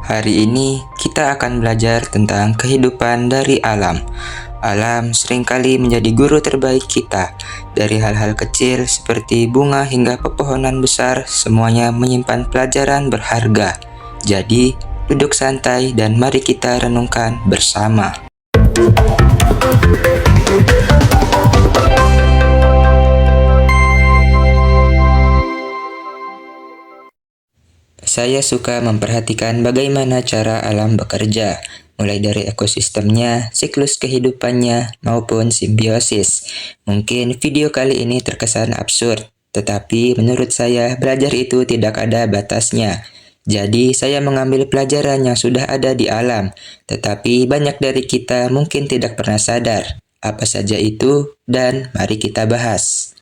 Hari ini kita akan belajar tentang kehidupan dari alam. Alam seringkali menjadi guru terbaik kita. Dari hal-hal kecil seperti bunga hingga pepohonan besar, semuanya menyimpan pelajaran berharga. Jadi, duduk santai dan mari kita renungkan bersama. Saya suka memperhatikan bagaimana cara alam bekerja, mulai dari ekosistemnya, siklus kehidupannya, maupun simbiosis. Mungkin video kali ini terkesan absurd, tetapi menurut saya belajar itu tidak ada batasnya. Jadi saya mengambil pelajaran yang sudah ada di alam, tetapi banyak dari kita mungkin tidak pernah sadar. Apa saja itu? Dan mari kita bahas.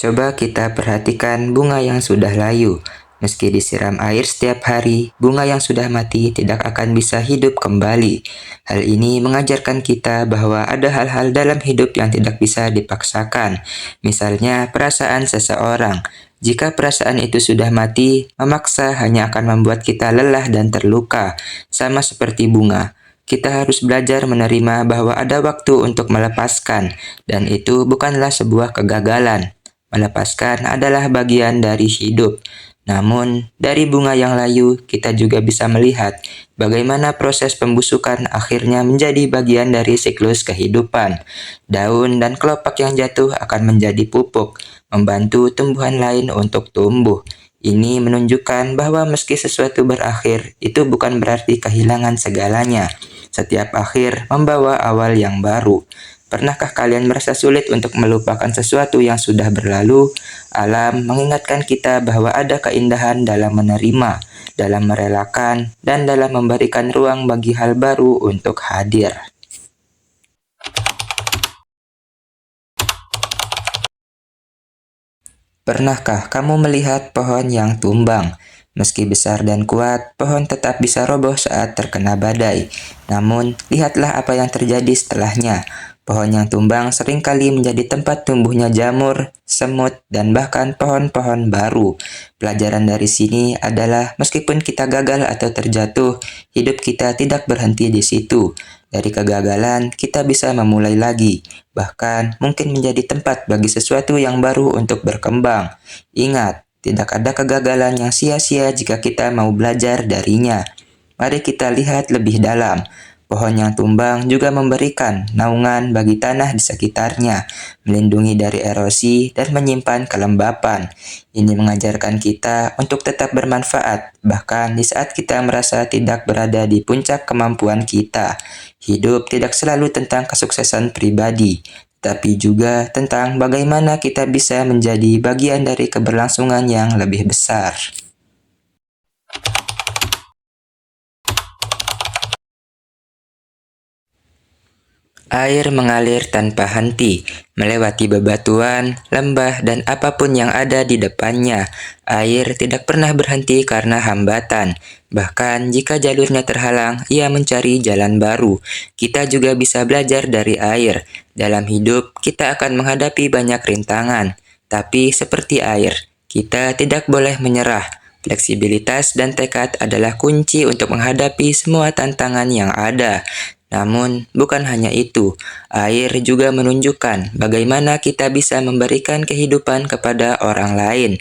Coba kita perhatikan bunga yang sudah layu. Meski disiram air setiap hari, bunga yang sudah mati tidak akan bisa hidup kembali. Hal ini mengajarkan kita bahwa ada hal-hal dalam hidup yang tidak bisa dipaksakan. Misalnya perasaan seseorang. Jika perasaan itu sudah mati, memaksa hanya akan membuat kita lelah dan terluka. Sama seperti bunga. Kita harus belajar menerima bahwa ada waktu untuk melepaskan, dan itu bukanlah sebuah kegagalan. Melepaskan adalah bagian dari hidup. Namun, dari bunga yang layu, kita juga bisa melihat bagaimana proses pembusukan akhirnya menjadi bagian dari siklus kehidupan. Daun dan kelopak yang jatuh akan menjadi pupuk, membantu tumbuhan lain untuk tumbuh. Ini menunjukkan bahwa meski sesuatu berakhir, itu bukan berarti kehilangan segalanya. Setiap akhir membawa awal yang baru. Pernahkah kalian merasa sulit untuk melupakan sesuatu yang sudah berlalu? Alam mengingatkan kita bahwa ada keindahan dalam menerima, dalam merelakan, dan dalam memberikan ruang bagi hal baru untuk hadir. Pernahkah kamu melihat pohon yang tumbang? Meski besar dan kuat, pohon tetap bisa roboh saat terkena badai. Namun, lihatlah apa yang terjadi setelahnya. Pohon yang tumbang seringkali menjadi tempat tumbuhnya jamur, semut, dan bahkan pohon-pohon baru. Pelajaran dari sini adalah meskipun kita gagal atau terjatuh, hidup kita tidak berhenti di situ. Dari kegagalan, kita bisa memulai lagi. Bahkan mungkin menjadi tempat bagi sesuatu yang baru untuk berkembang. Ingat, tidak ada kegagalan yang sia-sia jika kita mau belajar darinya. Mari kita lihat lebih dalam. Pohon yang tumbang juga memberikan naungan bagi tanah di sekitarnya, melindungi dari erosi dan menyimpan kelembapan. Ini mengajarkan kita untuk tetap bermanfaat, bahkan di saat kita merasa tidak berada di puncak kemampuan kita. Hidup tidak selalu tentang kesuksesan pribadi, tapi juga tentang bagaimana kita bisa menjadi bagian dari keberlangsungan yang lebih besar. Air mengalir tanpa henti, melewati bebatuan, lembah, dan apapun yang ada di depannya. Air tidak pernah berhenti karena hambatan. Bahkan jika jalurnya terhalang, ia mencari jalan baru. Kita juga bisa belajar dari air. Dalam hidup, kita akan menghadapi banyak rintangan. Tapi seperti air, kita tidak boleh menyerah. Fleksibilitas dan tekad adalah kunci untuk menghadapi semua tantangan yang ada. Namun, bukan hanya itu, air juga menunjukkan bagaimana kita bisa memberikan kehidupan kepada orang lain.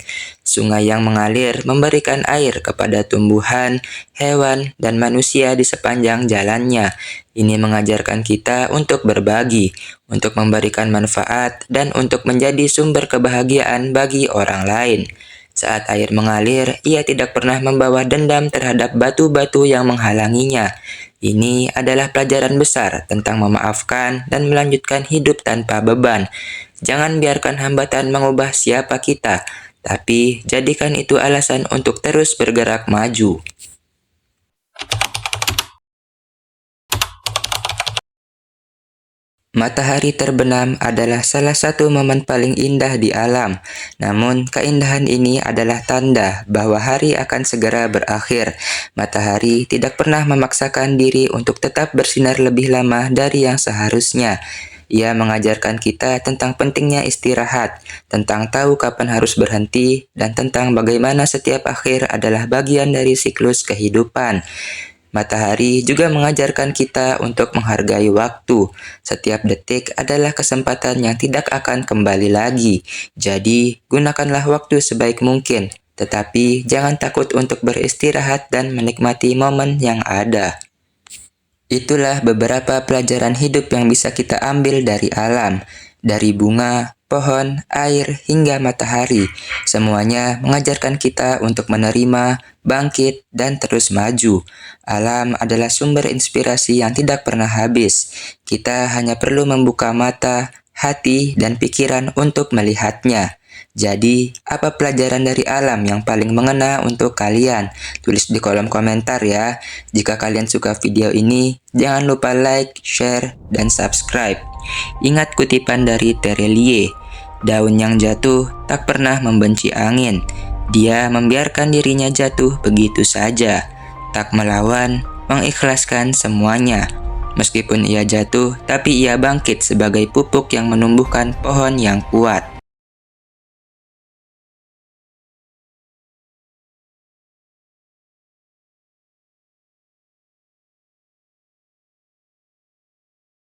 Sungai yang mengalir memberikan air kepada tumbuhan, hewan, dan manusia di sepanjang jalannya. Ini mengajarkan kita untuk berbagi, untuk memberikan manfaat, dan untuk menjadi sumber kebahagiaan bagi orang lain. Saat air mengalir, ia tidak pernah membawa dendam terhadap batu-batu yang menghalanginya. Ini adalah pelajaran besar tentang memaafkan dan melanjutkan hidup tanpa beban. Jangan biarkan hambatan mengubah siapa kita, tapi jadikan itu alasan untuk terus bergerak maju. Matahari terbenam adalah salah satu momen paling indah di alam. Namun, keindahan ini adalah tanda bahwa hari akan segera berakhir. Matahari tidak pernah memaksakan diri untuk tetap bersinar lebih lama dari yang seharusnya. Ia mengajarkan kita tentang pentingnya istirahat, tentang tahu kapan harus berhenti, dan tentang bagaimana setiap akhir adalah bagian dari siklus kehidupan. Matahari juga mengajarkan kita untuk menghargai waktu. Setiap detik adalah kesempatan yang tidak akan kembali lagi. Jadi, gunakanlah waktu sebaik mungkin, tetapi jangan takut untuk beristirahat dan menikmati momen yang ada. Itulah beberapa pelajaran hidup yang bisa kita ambil dari alam. Dari bunga, pohon, air, hingga matahari. Semuanya mengajarkan kita untuk menerima, bangkit, dan terus maju. Alam adalah sumber inspirasi yang tidak pernah habis. Kita hanya perlu membuka mata, hati, dan pikiran untuk melihatnya. Jadi, apa pelajaran dari alam yang paling mengena untuk kalian? Tulis di kolom komentar ya. Jika kalian suka video ini, jangan lupa like, share, dan subscribe. Ingat kutipan dari Terelie, daun yang jatuh tak pernah membenci angin. Dia membiarkan dirinya jatuh begitu saja, tak melawan, mengikhlaskan semuanya. Meskipun ia jatuh, tapi ia bangkit sebagai pupuk yang menumbuhkan pohon yang kuat.